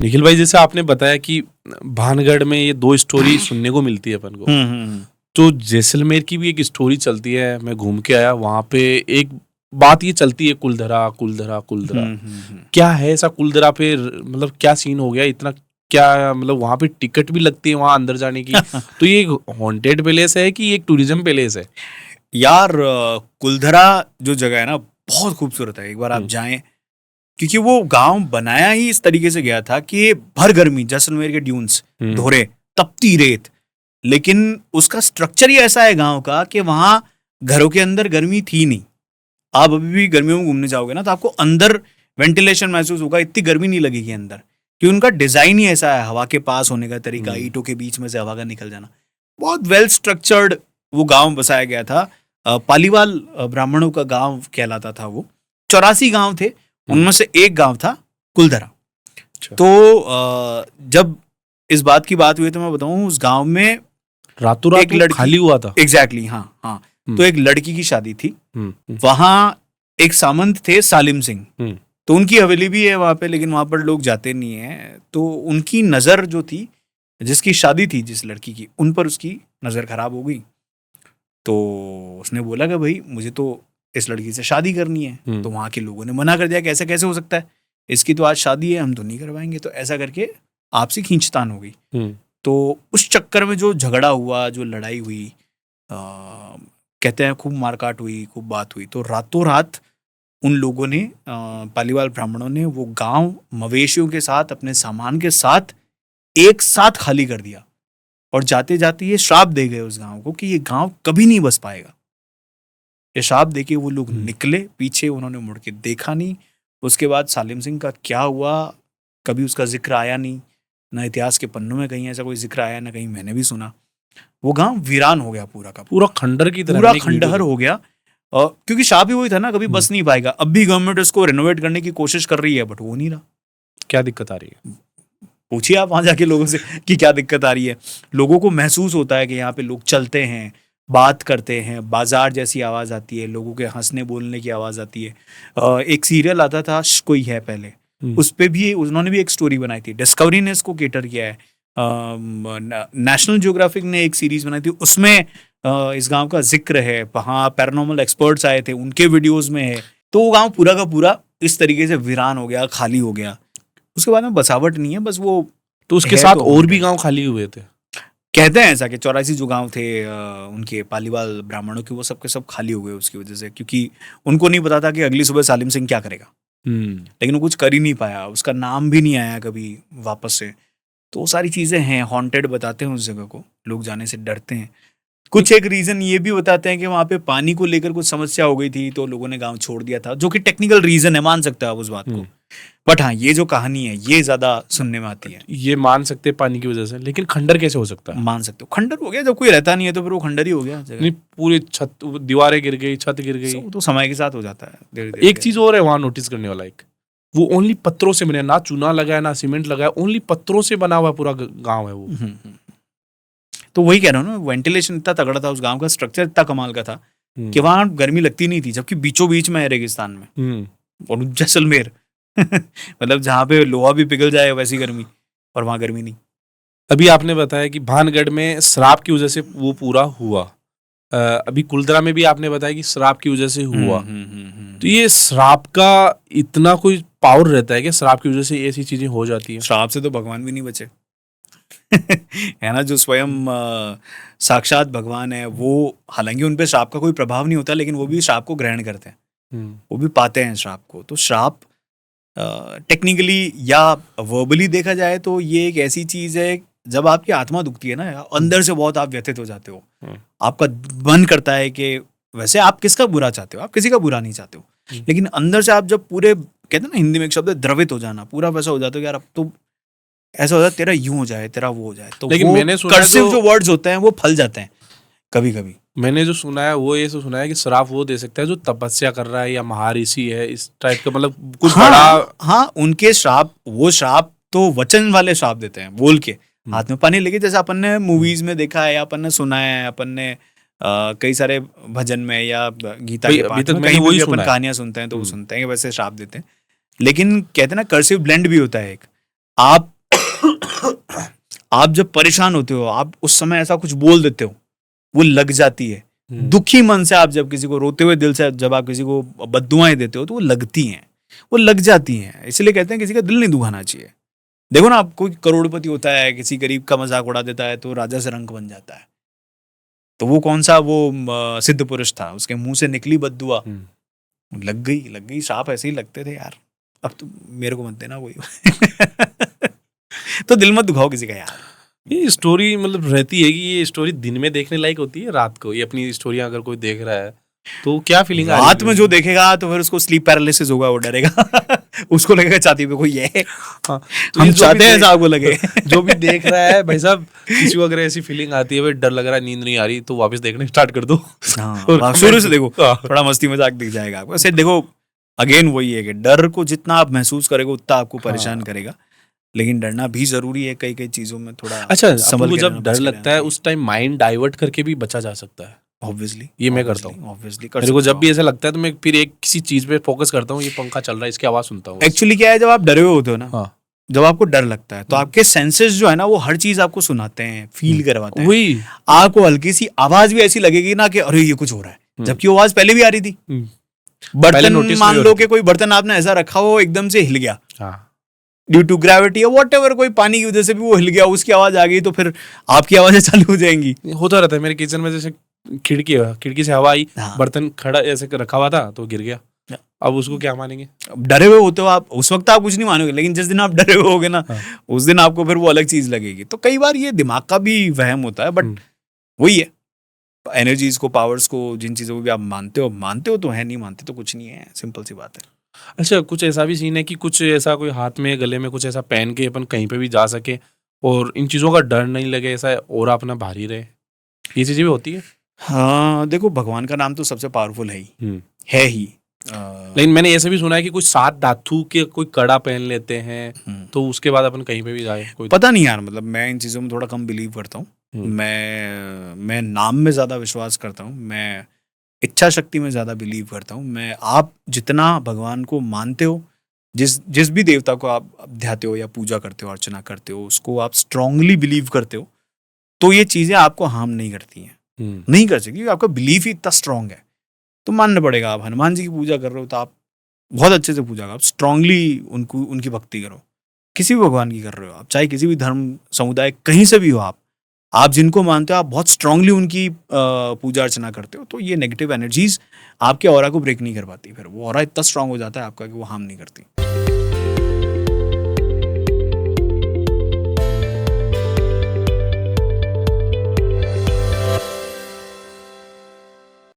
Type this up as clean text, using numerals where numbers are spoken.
निखिल भाई, जैसे आपने बताया कि भानगढ़ में ये 2 स्टोरी सुनने को मिलती है अपन को। तो जैसलमेर की भी एक स्टोरी चलती है, मैं घूम के आया वहाँ पे। एक बात ये चलती है, कुलधरा कुलधरा कुलधरा। क्या है ऐसा कुलधरा पे? मतलब क्या सीन हो गया इतना? क्या मतलब वहाँ पे टिकट भी लगती है वहाँ अंदर जाने की? तो ये हॉन्टेड पैलेस है कि एक टूरिज्म पैलेस है? यार कुलधरा जो जगह है ना, बहुत खूबसूरत है। एक बार आप जाएं, क्योंकि वो गांव बनाया ही इस तरीके से गया था कि भर गर्मी जैसलमेर के ड्यून्स, धोरे, तपती रेत, लेकिन उसका स्ट्रक्चर ही ऐसा है गांव का कि वहां घरों के अंदर गर्मी थी नहीं। आप अभी भी गर्मियों में घूमने जाओगे ना तो आपको अंदर वेंटिलेशन महसूस होगा, इतनी गर्मी नहीं लगेगी अंदर, कि उनका डिजाइन ही ऐसा है, हवा के पास होने का तरीका, ईंटों के बीच में से हवा का निकल जाना। बहुत वेल स्ट्रक्चर्ड वो गांव बसाया गया था। पालीवाल ब्राह्मणों का गांव कहलाता था वो। 84 गांव थे, उनमें से एक गांव था कुलधरा। तो जब इस बात की बात हुई तो मैं बताऊं, उस गांव में रातों रात एक लड़की खाली हुआ था। एग्जैक्टली, हाँ। तो एक लड़की की शादी थी। वहां एक सामंत थे सालिम सिंह, तो उनकी हवेली भी है वहां पे, लेकिन वहां पर लोग जाते नहीं है। तो उनकी नजर जो थी, जिसकी शादी थी जिस लड़की की, उन पर उसकी नजर खराब हो गई। तो उसने बोला कि भाई मुझे तो इस लड़की से शादी करनी है। तो वहां के लोगों ने मना कर दिया कि ऐसा कैसे हो सकता है, इसकी तो आज शादी है, हम तो नहीं करवाएंगे। तो ऐसा करके आपसी खींचतान हो गई। तो उस चक्कर में जो झगड़ा हुआ, जो लड़ाई हुई, कहते हैं खूब मारकाट हुई, खूब बात हुई। तो रातों रात उन लोगों ने, पालीवाल ब्राह्मणों ने, वो गांव मवेशियों के साथ, अपने सामान के साथ एक साथ खाली कर दिया। और जाते जाते ये श्राप दे गए उस गांव को कि ये गांव कभी नहीं बस पाएगा। ये श्राप दे के वो लोग निकले, पीछे उन्होंने मुड़ के देखा नहीं। उसके बाद सालिम सिंह का क्या हुआ, कभी उसका जिक्र आया नहीं, ना इतिहास के पन्नों में कहीं ऐसा कोई जिक्र आया, ना कहीं मैंने भी सुना। वो गांव वीरान हो गया पूरा का पूरा खंडर की तरह, पूरा खंडहर हो गया। क्योंकि श्राप ही वही था ना, कभी बस नहीं पाएगा। अब भी गवर्नमेंट इसको रेनोवेट करने की कोशिश कर रही है, बट वो नहीं रहा। क्या दिक्कत आ रही है? पूछिए आप वहां जाके लोगों से कि क्या दिक्कत आ रही है। लोगों को महसूस होता है कि यहाँ पे लोग चलते हैं, बात करते हैं, बाजार जैसी आवाज आती है, लोगों के हंसने बोलने की आवाज आती है। एक सीरियल आता था कोई है पहले, उस पे भी उन्होंने भी एक स्टोरी बनाई थी। डिस्कवरी ने इसको केटर किया है। नेशनल ज्योग्राफिक ने एक सीरीज बनाई थी, उसमें इस गांव का जिक्र है। वहाँ पैरानॉर्मल एक्सपर्ट्स आए थे, उनके वीडियोज में है। तो वो गांव पूरा का पूरा इस तरीके से वीरान हो गया, खाली हो गया। उसके बाद में बसावट नहीं है, बस वो। तो उसके साथ और भी गांव खाली हुए थे, कहते हैं ऐसा कि 84 जो गांव थे उनके पालीवाल ब्राह्मणों के, वो सब के सब खाली हो गए उसकी वजह से, क्योंकि उनको नहीं पता था कि अगली सुबह सालिम सिंह क्या करेगा। लेकिन वो कुछ कर ही नहीं पाया, उसका नाम भी नहीं आया कभी वापस से। तो वो सारी चीजें हैं, हॉन्टेड बताते हैं उस जगह को, लोग जाने से डरते हैं। कुछ एक रीजन ये भी बताते हैं कि वहां पे पानी को लेकर कुछ समस्या हो गई थी, तो लोगों ने गांव छोड़ दिया था, जो कि टेक्निकल रीजन है, मान सकते हो आप उस बात को। बट हाँ, ये जो कहानी है ये ज्यादा सुनने में आती है। ये मान सकते हैं पानी की वजह से, लेकिन खंडर कैसे हो सकता है? मान सकते हो, खंडर हो गया, जब कोई रहता नहीं है तो फिर वो खंडर ही हो गया। नहीं, पूरी छत, दीवारें गिर गई, छत गिर गई, तो समय के साथ हो जाता है धीरे-धीरे। एक चीज और है वहां नोटिस करने वाला, एक वो ओनली पत्थरों से बने, ना चूना लगा है ना सीमेंट लगा है, ओनली पत्थरों से बना हुआ पूरा गांव है वो। तो वही कह रहा हूँ ना, वेंटिलेशन इतना तगड़ा था उस गांव का, स्ट्रक्चर इतना कमाल का था कि वहां गर्मी लगती नहीं थी, जबकि बीचों बीच में है रेगिस्तान में। और जैसलमेर मतलब जहाँ पे लोहा भी पिघल जाए वैसी गर्मी, और वहां गर्मी नहीं। अभी आपने बताया कि भानगढ़ में श्राप की वजह से वो पूरा हुआ। अभी कुलधरा में भी आपने बताया कि श्राप की वजह से हुआ। तो ये श्राप का इतना कोई पावर रहता है कि श्राप की वजह से ऐसी चीजें हो जाती है? श्राप से तो भगवान भी नहीं बचे है ना, जो स्वयं साक्षात भगवान है वो, हालांकि उन पे श्राप का कोई प्रभाव नहीं होता, लेकिन वो भी श्राप को ग्रहण करते हैं, वो भी पाते हैं श्राप को। तो श्राप टेक्निकली या वर्बली देखा जाए तो ये एक ऐसी चीज है, जब आपकी आत्मा दुखती है ना, अंदर से बहुत आप व्यथित हो जाते हो, आपका मन करता है कि, वैसे आप किसका बुरा चाहते हो, आप किसी का बुरा नहीं चाहते हो, लेकिन अंदर से आप जब पूरे, कहते हैं ना हिंदी में एक शब्द है द्रवित हो जाना, पूरा वैसा हो जाता है कि यार अब तो ऐसा हो जाता है, तेरा यूं हो जाए, तेरा वो हो जाए। तो लेकिन मैंने सुना कर्सिव जो वर्ड्स होते हैं वो फल जाते हैं कभी कभी। मैंने जो सुना है वो ये सुना है कि श्राप वो दे सकता है जो तपस्या कर रहा है या महाऋषि है, इस टाइप का, मतलब कुछ बड़ा। हाँ, उनके श्राप, वो श्राप तो वचन वाले श्राप देते हैं, बोल के हाथ में पानी लेके, जैसे अपन ने मूवीज में देखा है या अपन ने सुना है, अपन ने कई सारे भजन में या गीता के पाठ में कहीं भी अपन कहानियां सुनते हैं तो वो सुनते हैं कि वैसे श्राप देते हैं। लेकिन कहते हैं ना कर्सिव ब्लेंड भी होता है एक, आप आप जब परेशान होते हो, आप उस समय ऐसा कुछ बोल देते हो, वो लग जाती है। दुखी मन से आप जब किसी को, रोते हुए दिल से जब आप किसी को बद्दुआएं देते हो तो वो लगती हैं, वो लग जाती हैं। इसलिए कहते हैं किसी का दिल नहीं दुखाना चाहिए। देखो ना, आप कोई करोड़पति होता है, किसी गरीब का मजाक उड़ा देता है तो राजा से रंक बन जाता है। तो वो कौन सा वो सिद्ध पुरुष था, उसके मुंह से निकली बद्दुआ, लग गई। सांप ऐसे ही लगते थे यार। अब तो मेरे को मत देना कोई। तो दिल मत दुखाओ किसी का यार। ये स्टोरी मतलब रहती है कि ये स्टोरी दिन में देखने लायक होती है, रात को ये अपनी स्टोरियां अगर कोई देख रहा है तो क्या फीलिंग आ रही है? रात में जो देखेगा तो फिर उसको स्लीप पैरालिसिस होगा, वो डरेगा। उसको लगेगा छाती पे कोई है। हाँ, हम चाहते हैं साहब को लगे। जो भी देख रहा है भाई साहब, किसी को अगर ऐसी फीलिंग आती है, भाई डर लग रहा है, नींद नहीं आ रही, तो वापस देखने स्टार्ट कर दो। शुरू से देखो, थोड़ा मस्ती मजाक दिख जाएगा आपको। ऐसे देखो, अगेन वही है कि डर को जितना आप महसूस करेंगे उतना आपको परेशान करेगा, लेकिन डरना भी जरूरी है कई कई चीजों में थोड़ा। अच्छा, आपको जब डर लगता है उस टाइम माइंड डाइवर्ट करके भी बचा जा सकता है। ऑब्वियसली, ये मैं करता हूँ। ऑब्वियसली मेरे को जब भी ऐसा लगता है तो मैं फिर एक किसी चीज पे फोकस करता हूँ, ये पंखा चल रहा है, इसकी आवाज सुनता हूँ। एक्चुअली क्या है, जब आप डरे हुए होते हो ना, जब आपको डर लगता है तो आपके सेंसेस जो है ना, वो हर चीज आपको सुनाते हैं, फील करवाते हैं। वही आपको हल्की सी आवाज भी ऐसी लगेगी ना कि अरे ये कुछ हो रहा है, जबकि आवाज पहले भी आ रही थी। बर्तन मान लो कि कोई बर्तन आपने ऐसा रखा हो एकदम से हिल गया, ड्यू टू ग्रेविटी या वॉट एवर, कोई पानी की वजह से भी वो हिल गया, उसकी आवाज आ गई, तो फिर आपकी आवाजें चालू हो जाएंगी। होता रहता है मेरे किचन में, जैसे खिड़की से हवा आई, बर्तन खड़ा ऐसे रखा हुआ था तो गिर गया। अब उसको क्या मानेंगे? डरे हुए होते हो आप, उस वक्त आप कुछ नहीं मानोगे, लेकिन जिस दिन आप डरे हुए होगे ना, उस दिन आपको फिर वो अलग चीज लगेगी। तो कई बार ये दिमाग का भी वहम होता है, बट वही है, एनर्जीज को, पावर्स को, जिन चीजों को भी आप मानते हो तो है, नहीं मानते तो कुछ नहीं है, सिंपल सी बात है। अच्छा, कुछ ऐसा भी सीन है कि कुछ ऐसा कोई हाथ में, गले में कुछ ऐसा पहन के अपन कहीं पे भी जा सके और इन चीजों का डर नहीं लगे, ऐसा और अपना भारी रहे, ये चीजें भी होती है? हाँ देखो, भगवान का नाम तो सबसे पावरफुल है ही। लेकिन मैंने ऐसे भी सुना है कि कुछ 7 धातु के कोई कड़ा पहन लेते हैं तो उसके बाद अपन कहीं पे भी जाए। कोई पता नहीं यार, मतलब मैं इन चीजों में थोड़ा कम बिलीव करता हूँ। मैं नाम में ज्यादा विश्वास करता हूँ, मैं इच्छा शक्ति में ज्यादा बिलीव करता हूँ। मैं, आप जितना भगवान को मानते हो, जिस भी देवता को आप ध्याते हो या पूजा करते हो, अर्चना करते हो, उसको आप स्ट्रांगली बिलीव करते हो, तो ये चीजें आपको हार्म नहीं करती हैं, नहीं कर सकती, क्योंकि आपका बिलीफ ही इतना स्ट्रांग है। तो मानना पड़ेगा। आप हनुमान जी की पूजा कर रहे हो तो आप बहुत अच्छे से पूजा करो, आप स्ट्रांगली उनकी भक्ति करो। किसी भी भगवान की कर रहे हो आप, चाहे किसी भी धर्म समुदाय कहीं से भी हो, आप जिनको मानते हो, आप बहुत स्ट्रांगली उनकी पूजा अर्चना करते हो, तो ये नेगेटिव एनर्जीज आपके ऑरा को ब्रेक नहीं कर पाती। फिर वो ऑरा इतना स्ट्रांग हो जाता है आपका कि वो हार्म नहीं करती।